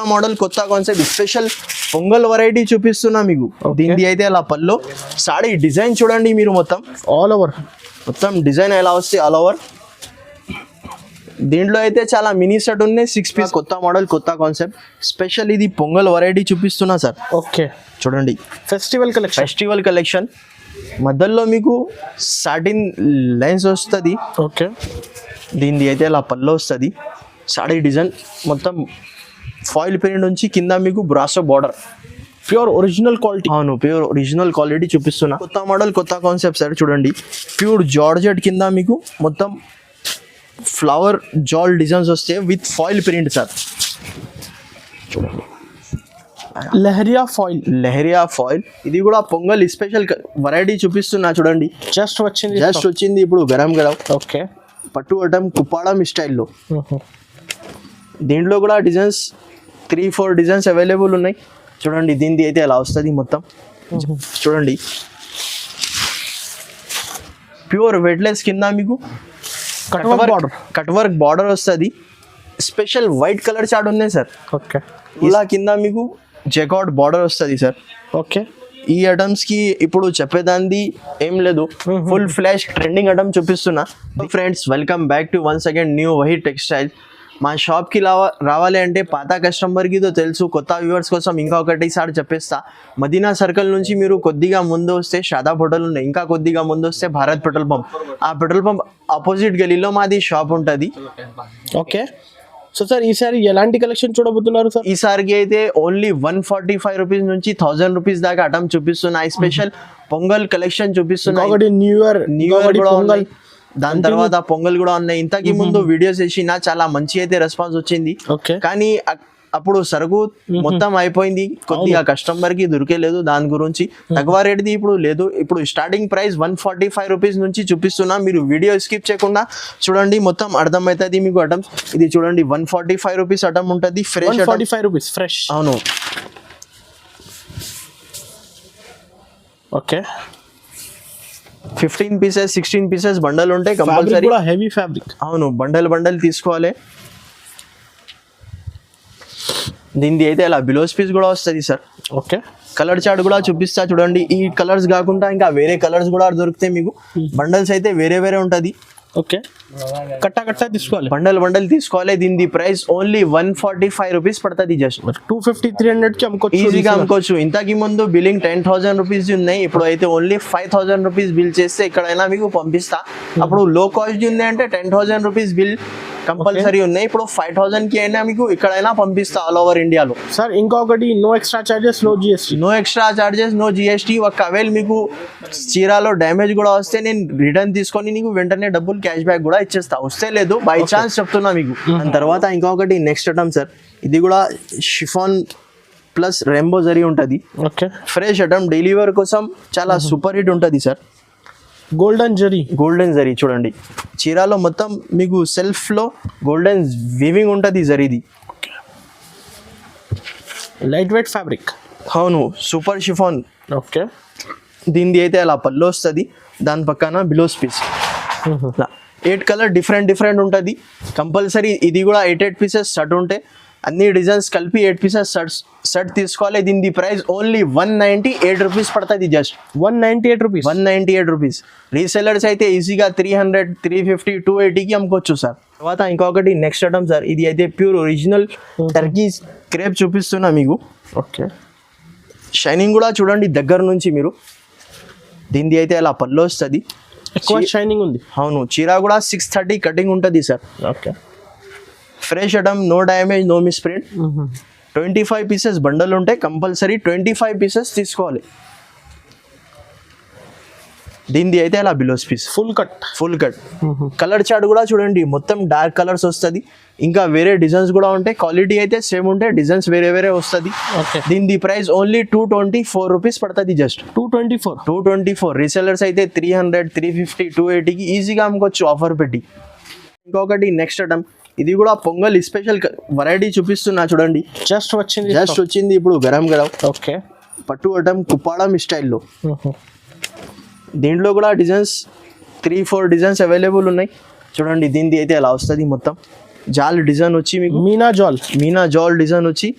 Model కొత్త concept special pongal variety చూపిస్తున్నా మీకు. దీనిది అయితే అలా పల్లో సాడీ డిజైన్ చూడండి మీరు, మొత్తం ఆల్ ఓవర్ మొత్తం డిజైన్ ఎలా వస్తే ఆల్ ఓవర్. దీంట్లో అయితే చాలా మినీ సెట్ ఉన్నాయి, 6 పీస్ కొత్త మోడల్ కొత్త కాన్సెప్ట్ స్పెషల్. ఇది పొంగల్ వెరైటీ చూపిస్తున్నా సార్. ఓకే చూడండి ఫెస్టివల్ కలెక్షన్ మధ్యలో మీకు సాటిన్ లైన్స్ వస్తుంది. ఓకే దీనిది అయితే అలా పల్లో వస్తుంది, సాడీ డిజైన్ మొత్తం ఫాయిల్ ప్రింట్ నుంచి కింద మీకు brasso border, pure original quality. అవును ప్యూర్ ఒరిజినల్ క్వాలిటీ చూపిస్తున్నా. కొత్త మోడల్ కొత్త కాన్సెప్ట్ సార్. చూడండి ప్యూర్ జార్జెట్ కింద మీకు మొత్తం ఫ్లవర్ జాల్ డిజైన్స్ వస్తాయి విత్ ఫాయిల్ ప్రింట్ సార్. చూడండి లెహరియా ఫాయిల్ ఇది కూడా పొంగల్ స్పెషల్ వెరైటీ చూపిస్తున్నా. చూడండి జస్ట్ వచ్చింది ఇప్పుడు గరం. ఓకే పట్టు అటం కుప్పాడం స్టైల్లో. దీంట్లో కూడా డిజైన్స్ 3-4 డిజైన్స్ అవైలబుల్ ఉన్నాయి. చూడండి దీనిది అయితే అలా వస్తుంది మొత్తం. చూడండి ప్యూర్ వెయిట్లెస్ కింద మీకు కట్ వర్క్ బార్డర్ వస్తుంది. స్పెషల్ వైట్ కలర్ చార్ట్ ఉన్నాయి సార్. ఓకే ఇలా కింద మీకు జెకార్డ్ బార్డర్ వస్తుంది సార్. ఓకే ఈ ఐటమ్స్ కి ఇప్పుడు చెప్పేదాన్ని ఏం లేదు, ఫుల్ ఫ్లాష్ ట్రెండింగ్ ఐటమ్ చూపిస్తున్నా. Friends welcome back to once again new Vahi textile. మా షాప్కి రావాలి అంటే పాత కస్టమర్కి తెలుసు, కొత్త వ్యూవర్స్ కోసం ఇంకొకటిసారి చెప్పేస్తా. మదీనా సర్కిల్ నుంచి మీరు కొద్దిగా ముందు వస్తే షాదాబ్ హోటల్ ఉన్నాయి, ఇంకా కొద్దిగా ముందు వస్తే భారత్ పెట్రోల్ పంప్. ఆ పెట్రోల్ పంప్ ఆపోజిట్ గలీలో మాది షాప్ ఉంటుంది. ఓకే సో సార్ ఈసారి ఎలాంటి కలెక్షన్ చూడబోతున్నారు సార్? ఈసారికి అయితే ఓన్లీ 145 రూపీస్ నుంచి 1000 రూపీస్ దాకా ఐటమ్ చూపిస్తున్నా. స్పెషల్ పొంగల్ కలెక్షన్ చూపిస్తున్నా. న్యూ ఇయర్ కూడా ఉన్నాయి, దాని తర్వాత పొంగల్ కూడా ఉన్నాయి. ఇంతకి ముందు వీడియోస్ వేసినా చాలా మంచి అయితే రెస్పాన్స్ వచ్చింది. కానీ అప్పుడు సరుకు మొత్తం అయిపోయింది, కొద్దిగా కస్టమర్ కి దొరికేలేదు. దాని గురించి తక్కువ రేట్ది ఇప్పుడు లేదు. ఇప్పుడు స్టార్టింగ్ ప్రైస్ 145 రూపీస్ నుంచి చూపిస్తున్నా. మీరు వీడియో స్కిప్ చేయకుండా చూడండి, మొత్తం అర్థమవుతుంది మీకు ఐటమ్స్. ఇది చూడండి 145 రూపీస్ ఐటమ్ ఉంటుంది. ఫ్రెష్. అవును. ఓకే 15 పీసెస్ 16 పీసెస్ బండల్ ఉంటాయి కంపల్సరీ. Heavy fabric. అవును బండల్ తీసుకోవాలి. దీనిది అయితే అలా బిలోస్ పీస్ కూడా వస్తుంది సార్. ఓకే కలర్ చార్ట్ కూడా చూపిస్తా చూడండి. ఈ కలర్స్ కాకుండా ఇంకా వేరే కలర్స్ కూడా దొరుకుతాయి మీకు. బండల్స్ అయితే వేరే ఉంటుంది. ఓకే కట్టా తీసుకోవాలి, బండల్ తీసుకోవాలి. దీని ప్రైస్ ఓన్లీ 145 రూపీస్ పడుతుంది. జస్ట్ 250-300 కి అమ్ముకోవచ్చు, ఈజీగా అమ్ముకోవచ్చు. ఇంతకి ముందు బిల్లింగ్ 10,000 రూపీస్ ఉన్నాయి, ఇప్పుడు అయితే ఓన్లీ 5,000 రూపీస్ బిల్ చేస్తే ఎక్కడైనా మీకు పంపిస్తా. అప్పుడు లో కాస్ట్ ఉంది అంటే 10,000 రూపీస్ బిల్ కంపల్సరీ ఉన్నాయి. ఇప్పుడు 5,000 కి అయినా మీకు ఎక్కడైనా పంపిస్తా ఆల్ ఓవర్ ఇండియాలో. సార్ ఇంకొకటి no extra charges no GST. ఒకవేళ మీకు చీరాలో డ్యామేజ్ కూడా వస్తే నేను రిటర్న్ తీసుకొని నీకు వెంటనే డబ్బులు క్యాష్ బ్యాక్ కూడా ఇచ్చేస్తా. వస్తే లేదు బై ఛాన్స్ చెప్తున్నా మీకు. దాని తర్వాత ఇంకొకటి నెక్స్ట్ ఐటమ్ సార్. ఇది కూడా షిఫాన్ ప్లస్ రెయిన్బో జరీ ఉంటుంది. Okay fresh item daily wear కోసం చాలా సూపర్ హిట్ ఉంటుంది సార్. గోల్డెన్ జరీ చూడండి, చీరాలో మొత్తం మీకు సెల్ఫ్ లో గోల్డెన్ వీవింగ్ ఉంటుంది జరీది. Light weight fabric. అవును సూపర్ షిఫాన్. ఓకే దీనిది అయితే అలా పళ్ళు వస్తుంది, దాని పక్కన బిలోస్ పీస్. 8 కలర్ డిఫరెంట్ ఉంటుంది కంపల్సరీ. ఇది కూడా 8 పీసెస్ షర్ట్ ఉంటే అన్ని డిజైన్స్ కలిపి 8 పీసెస్ షర్ట్ తీసుకోవాలి. దీని ప్రైస్ ఓన్లీ 198 రూపీస్ పడుతుంది. Just 198 rupees. రీసెలర్స్ అయితే ఈజీగా 300, 350, 280కి అమ్ముకోవచ్చు సార్. తర్వాత ఇంకొకటి నెక్స్ట్ ఐటమ్ సార్. ఇది అయితే ప్యూర్ ఒరిజినల్ టర్కీ క్రేప్ చూపిస్తున్నా మీకు. ఓకే షైనింగ్ కూడా చూడండి దగ్గర నుంచి మీరు. దీనిది అయితే అలా పళ్ళు వస్తుంది, ఎక్కువ షైనింగ్ ఉంది. అవును చీరా కూడా 630 కటింగ్ ఉంటుంది sir. Okay fresh item, no damage, no misprint. 25 pieces bundle ఉంటాయి కంపల్సరీ. 25 పీసెస్ తీసుకోవాలి. దీనిది అయితే అలా blouse piece full cut. Colour chart కూడా చూడండి, మొత్తం డార్క్ కలర్స్ వస్తుంది. ఇంకా వేరే డిజైన్స్ కూడా ఉంటాయి. క్వాలిటీ అయితే సేమ్ ఉంటాయి, డిజైన్స్ వేరే వస్తుంది. దీని ప్రైస్ ఓన్లీ 224 రూపీస్ పడుతుంది. జస్ట్ 224. రీసెలర్స్ అయితే 300, 350, 280కి ఈజీగా అమ్ముకోవచ్చు ఆఫర్ పెట్టి. ఇంకొకటి నెక్స్ట్ ఐటమ్. ఇది కూడా పొంగల్ స్పెషల్ వెరైటీ చూపిస్తున్నా చూడండి. జస్ట్ వచ్చింది ఇప్పుడు గరం. ఓకే పట్టు అటం కుప్పాడం స్టైల్లో. దీంట్లో కూడా డిజైన్స్ 3-4 డిజైన్స్ అవైలబుల్ ఉన్నాయి. చూడండి దీనిది అయితే అలా వస్తుంది మొత్తం జాల్ డిజైన్ వచ్చి మీకు మీనా జాల్, మీనా జాల్ డిజైన్ వచ్చి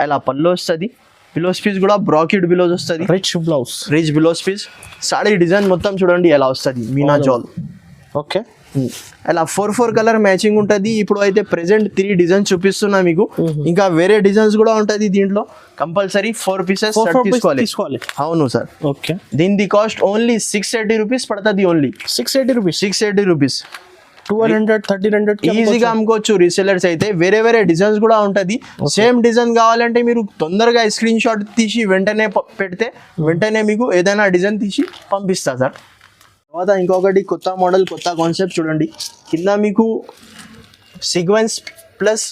అలా పళ్ళు వస్తుంది. బిలోస్ పీస్ కూడా బ్రాకెట్ బిలోస్ వస్తుంది, rich blouse, rich blouse piece. Sari design మొత్తం చూడండి ఎలా వస్తుంది మీనా జాల్. ఓకే, అలా 4 కలర్ మ్యాచింగ్ ఉంటుంది. ఇప్పుడు అయితే ప్రెసెంట్ 3 డిజైన్స్ చూపిస్తున్నా మీకు. ఇంకా వేరే డిజైన్స్ కూడా ఉంటుంది దీంట్లో. కంపల్సరీ 4 పీసెస్ తీసుకోవాలి. అవును సార్. ఓకే, దీని కాస్ట్ ఓన్లీ 680 రూపీస్ పడుతుంది. Only 680 rupees, 680 rupees. 200, 1300 ఈజీగా అమ్ముకోవచ్చు. రీసెలర్స్ అయితే వేరే వేరే డిజైన్స్ కూడా ఉంటుంది. సేమ్ డిజైన్ కావాలంటే మీరు తొందరగా స్క్రీన్ షాట్ తీసి వెంటనే పెడితే వెంటనే మీకు ఏదైనా డిజైన్ తీసి పంపిస్తా సార్. తర్వాత ఇంకొకటి కొత్త మోడల్, కొత్త కాన్సెప్ట్ చూడండి. కింద మీకు సీక్వెన్స్ ప్లస్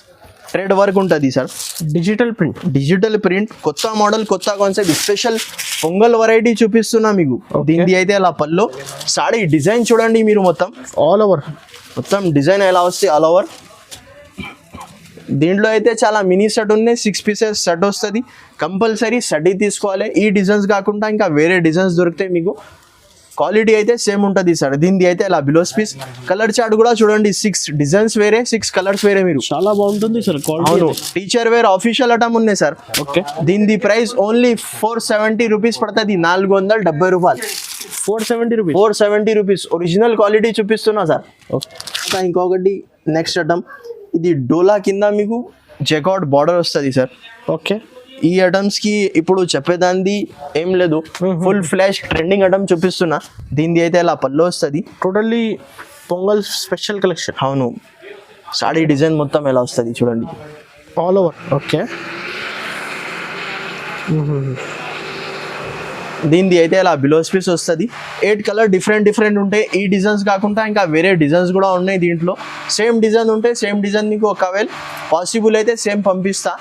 థ్రెడ్ వర్క్ ఉంటుంది సార్. డిజిటల్ ప్రింట్ కొత్త మోడల్, కొత్త కాన్సెప్ట్. స్పెషల్ పొంగల్ వెరైటీ చూపిస్తున్నా మీకు. దీనిది అయితే అలా పల్లో. సాడీ డిజైన్ చూడండి మీరు. మొత్తం డిజైన్ ఎలా వస్తే ఆల్ ఓవర్. దీంట్లో అయితే చాలా మినీ సెట్ ఉన్నాయి. 6 పీసెస్ సెట్ వస్తుంది. కంపల్సరీ సెట్ తీసుకోవాలి. ఈ డిజైన్స్ కాకుండా ఇంకా వేరే డిజైన్స్ దొరుకుతాయి మీకు. క్వాలిటీ అయితే సేమ్ ఉంటుంది సార్. దీనిది అయితే అలా బిలోస్ పీస్. కలర్ చార్ట్ కూడా చూడండి. 6 డిజైన్స్ వేరే, 6 కలర్స్ వేరే. మీరు చాలా బాగుంటుంది సార్. అవును, టీచర్ వేర్ ఆఫీషియల్ ఐటమ్ ఉన్నాయి సార్. ఓకే, దీనిది ప్రైస్ ఓన్లీ 470 రూపీస్ పడుతుంది. 470 రూపాయలు. 470 రూపీస్. ఒరిజినల్ క్వాలిటీ చూపిస్తున్నా సార్. ఇంకొకటి నెక్స్ట్ ఐటమ్. ఇది డోలా కింద మీకు జెకార్డ్ బార్డర్ వస్తుంది సార్. ఓకే, ఈ ఐటమ్స్ కి ఇప్పుడు చెప్పేదాన్ని ఏం లేదు. ఫుల్ ఫ్లాష్ ట్రెండింగ్ ఐటమ్ చూపిస్తున్నా. దీనిది అయితే అలా పళ్ళు వస్తుంది. Totally pongal special collection. అవును, సాడీ డిజైన్ మొత్తం ఎలా వస్తుంది చూడండి ఆల్ ఓవర్. ఓకే, దీనిది అయితే అలా బిలోస్ పీస్ వస్తుంది. 8 కలర్ డిఫరెంట్ ఉంటాయి. ఈ డిజైన్స్ కాకుండా ఇంకా వేరే డిజైన్స్ కూడా ఉన్నాయి దీంట్లో. సేమ్ డిజైన్ ఉంటే సేమ్ డిజైన్ మీకు ఒకవేళ పాసిబుల్ అయితే సేమ్ పంపిస్తా.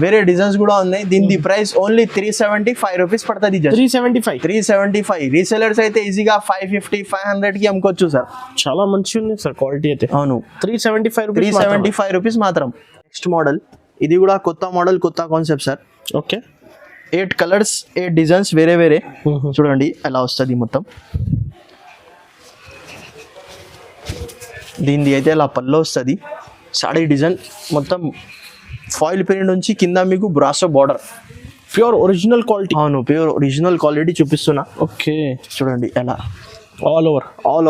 వేరే డిజైన్స్ కూడా ఉన్నాయి. దీని ప్రైస్ ఓన్లీ 375 రూపీస్ పడుతుంది. 375. రీసెలర్స్ అయితే ఈజీగా 550, 500 కి అమ్ముకోవచ్చు సార్. చాలా మంచి ఉంది సార్ క్వాలిటీ అయితే. అవును, 375 రూపీస్ మాత్రం. Next model. ఇది కూడా కొత్త మోడల్, కొత్త concept sir. Okay, 8 colours, 8 designs వేరే చూడండి ఎలా వస్తుంది మొత్తం. దీనిది అయితే అలా పళ్ళు వస్తుంది. సాడీ డిజైన్ మొత్తం ఫాయిల్ ప్రింట్ నుంచి కింద మీకు brasso border. Pure original quality. అవును, ప్యూర్ ఒరిజినల్ క్వాలిటీ చూపిస్తున్నా. ఓకే, చూడండి ఎలా ఆల్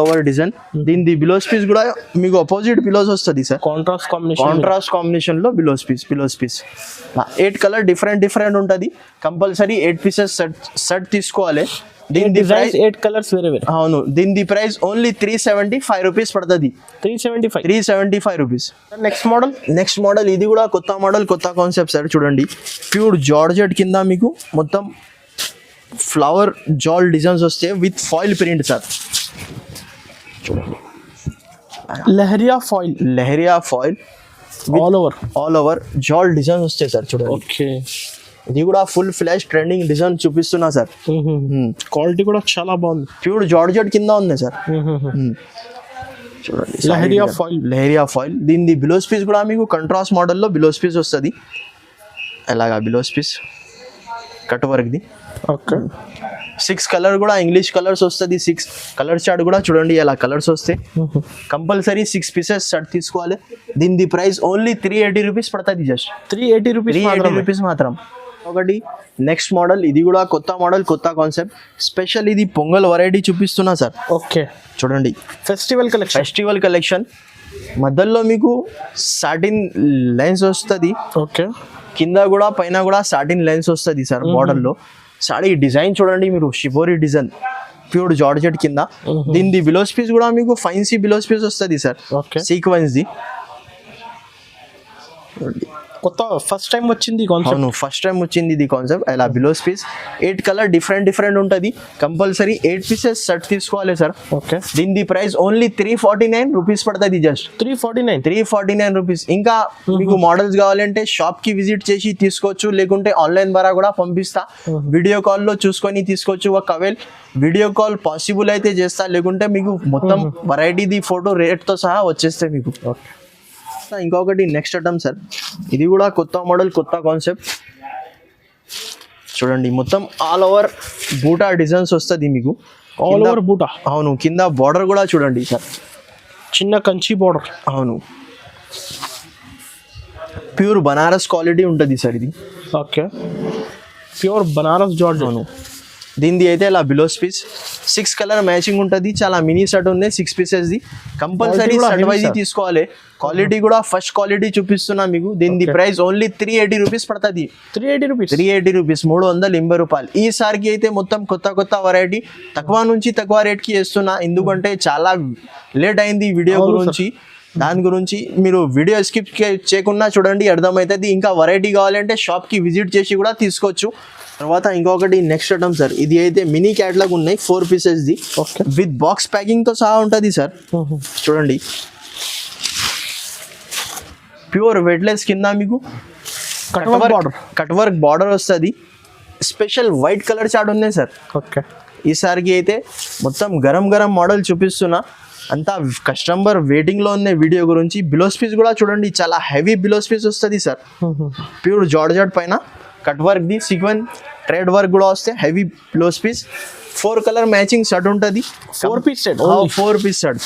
ఓవర్ డిజైన్. దీనిది బిలోస్ పీస్ కూడా మీకు అపోజిట్ బిలోస్ వస్తుంది సార్. కాంట్రాస్ట్ కాంబినేషన్ లో బిలోస్ పీస్. 8 కలర్ డిఫరెంట్ ఉంటుంది. కంపల్సరీ 8 పీసెస్ సెట్ తీసుకోవాలి. దీని ప్రైస్ 8 కలర్స్ వేరే. అవును, దీని ప్రైస్ ఓన్లీ 375 రూపీస్ పడుతుంది. 375 రూపీస్. Next model. ఇది కూడా కొత్త మోడల్, కొత్త కాన్సెప్ట్ సార్. చూడండి, ప్యూర్ జార్జెట్ కింద మీకు మొత్తం ఫ్లవర్ జాల్ డిజైన్స్ వస్తాయి విత్ ఫాయిల్ ప్రింట్ సార్. చూడండి, lehariya foil all over jaal designs వస్తాయి సార్. చూడండి, ఓకే, ఇది కూడా ఫుల్ ఫ్లాష్ ట్రెండింగ్ డిజైన్ చూపిస్తున్నా సార్. క్వాలిటీ కూడా చాలా బాగుంది. ప్యూర్ జార్జెట్ కింద ఉంది సార్. చూడండి, లెహరియా ఫాయిల్. దీని బిలోస్ పీస్ కూడా మీకు కంట్రాస్ట్ మోడల్లో బిలోస్ పీస్ వస్తుంది. ఎలాగా బిలోస్ పీస్ కట్ వర్క్ది. ఓకే, 6 కలర్ కూడా ఇంగ్లీష్ కలర్స్ వస్తుంది. 6 కలర్ చార్ట్ కూడా చూడండి ఎలా కలర్స్ వస్తాయి. కంపల్సరీ 6 పీసెస్ షర్ట్ తీసుకోవాలి. దీని ప్రైస్ ఓన్లీ 380 రూపీస్ పడుతుంది. జస్ట్ 380 రూపీస్ మాత్రం. ఒకటి నెక్స్ట్ మోడల్. ఇది కూడా కొత్త మోడల్, కొత్త కాన్సెప్ట్. స్పెషల్ ఇది పొంగల్ వెరైటీ చూపిస్తున్నా సార్. ఓకే, చూడండి, ఫెస్టివల్ కలెక్షన్. మధ్యలో మీకు సాటిన్ లైన్స్ వస్తుంది. ఓకే, కింద కూడా పైన కూడా సాటిన్ లైన్స్ వస్తుంది సార్ మోడల్లో. సాడీ డిజైన్ చూడండి మీరు. షిబోరి డిజైన్ ప్యూర్ జార్జెట్ కింద. దీని బిలోస్ పీస్ కూడా మీకు ఫైన్సీ బిలోస్ పీస్ వస్తుంది సార్. Sequence the. కొత్త ఫస్ట్ టైం వచ్చింది కాన్సెప్ట్. అవును, ఫస్ట్ టైం వచ్చింది ఇది కాన్సెప్ట్. అలా బిలోస్ పీస్ 8 కలర్ డిఫరెంట్ ఉంటుంది. కంపల్సరీ 8 పీసెస్ సెట్ తీసుకోవాలి సార్. ఓకే, దీని ప్రైస్ ఓన్లీ 349 రూపీస్ పడుతుంది. Just 349 rupees. ఇంకా మీకు మోడల్స్ కావాలంటే షాప్ కి విజిట్ చేసి తీసుకోవచ్చు, లేకుంటే ఆన్లైన్ ద్వారా కూడా పంపిస్తా. వీడియో కాల్లో చూసుకొని తీసుకోవచ్చు. ఒకవేళ వీడియో కాల్ పాసిబుల్ అయితే చేస్తా, లేకుంటే మీకు మొత్తం వెరైటీది ఫోటో రేట్తో సహా వచ్చేస్తాయి మీకు. ఇంకొకటి నెక్స్ట్ ఐటమ్ సార్. ఇది కూడా కొత్త మోడల్, కొత్త కాన్సెప్ట్. చూడండి, మొత్తం ఆల్ ఓవర్ బూటా డిజైన్స్ వస్తుంది మీకు. ఆల్ ఓవర్ బూటా. అవును, కింద బార్డర్ కూడా చూడండి సార్, చిన్న కంచి బార్డర్. అవును, ప్యూర్ బనారస్ క్వాలిటీ ఉంటుంది సార్ ఇది. Okay, pure Banaras George. అవును, దీనిది అయితే ఇలా బిలోస్ పీస్ 6 కలర్ మ్యాచింగ్ ఉంటుంది. చాలా మినీ సెట్ ఉంది 6 పీసెస్ది. కంపల్సరీ సెట్ వైజ్ తీసుకోవాలి. క్వాలిటీ కూడా ఫస్ట్ క్వాలిటీ చూపిస్తున్నా మీకు. దీని ప్రైస్ ఓన్లీ 380 రూపీస్ పడుతుంది. 380 రూపీస్, 380 రూపాయలు. ఈసారికి అయితే మొత్తం కొత్త వెరైటీ తక్కువ నుంచి తక్కువ రేట్కి వేస్తున్నా, ఎందుకంటే చాలా లేట్ అయింది వీడియో గురించి. దాని గురించి మీరు వీడియో స్కిప్ చేయకుండా చూడండి, అర్థమవుతుంది. ఇంకా వెరైటీ కావాలంటే షాప్కి విజిట్ చేసి కూడా తీసుకోవచ్చు. తర్వాత ఇంకొకటి నెక్స్ట్ ఐటమ్ సార్, ఇది అయితే మినీ క్యాట్లాగ్ ఉన్నాయి 4 పీసెస్ది. ఓకే, విత్ బాక్స్ ప్యాకింగ్తో సహా ఉంటుంది సార్. చూడండి, ప్యూర్ వెట్లెస్ కింద మీకు కట్ వర్క్ బార్డర్ వస్తుంది. స్పెషల్ వైట్ కలర్ చార్ట్ ఉన్నాయి సార్. ఓకే, ఈసారికి అయితే మొత్తం గరం మోడల్ చూపిస్తున్నా. అంతా కస్టమర్ వెయిటింగ్లో ఉన్న వీడియో గురించి. బిలోస్ పీస్ కూడా చూడండి, చాలా హెవీ బిలోస్ పీస్ వస్తుంది సార్. ప్యూర్ జార్జెట్ పైన కట్ వర్క్ది సీక్వెన్ థ్రెడ్ వర్క్ కూడా వస్తే heavy blouse piece. 4 colour matching shirt ఉంటుంది. 4 piece set. 4 piece shirt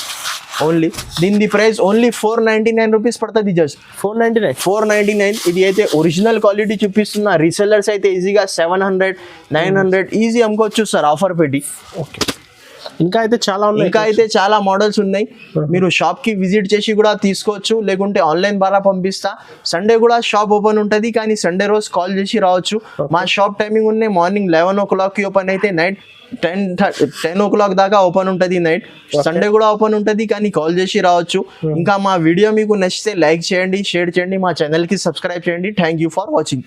only. దీని ప్రైస్ ఓన్లీ 499 రూపీస్ పడుతుంది. జస్ట్ 499. ఇది అయితే ఒరిజినల్ క్వాలిటీ చూపిస్తున్నా. రీసెల్లర్స్ అయితే ఈజీగా 700 900 ఈజీ అమ్ముకోవచ్చు సార్ ఆఫర్ పెట్టి. ఓకే, ఇంకా అయితే చాలా మోడల్స్ ఉన్నాయి. మీరు షాప్కి విజిట్ చేసి కూడా తీసుకోవచ్చు, లేకుంటే ఆన్లైన్ ద్వారా పంపిస్తా. సండే కూడా షాప్ ఓపెన్ ఉంటుంది, కానీ సండే రోజు కాల్ చేసి రావచ్చు. మా షాప్ టైమింగ్ ఉన్నాయి. మార్నింగ్ 11 o'clockకి ఓపెన్ అయితే నైట్ 10 o'clock దాకా ఓపెన్ ఉంటుంది. నైట్ సండే కూడా ఓపెన్ ఉంటుంది, కానీ కాల్ చేసి రావచ్చు. ఇంకా మా వీడియో మీకు నచ్చితే లైక్ చేయండి, షేర్ చేయండి, మా ఛానల్కి సబ్స్క్రైబ్ చేయండి. Thank you for watching.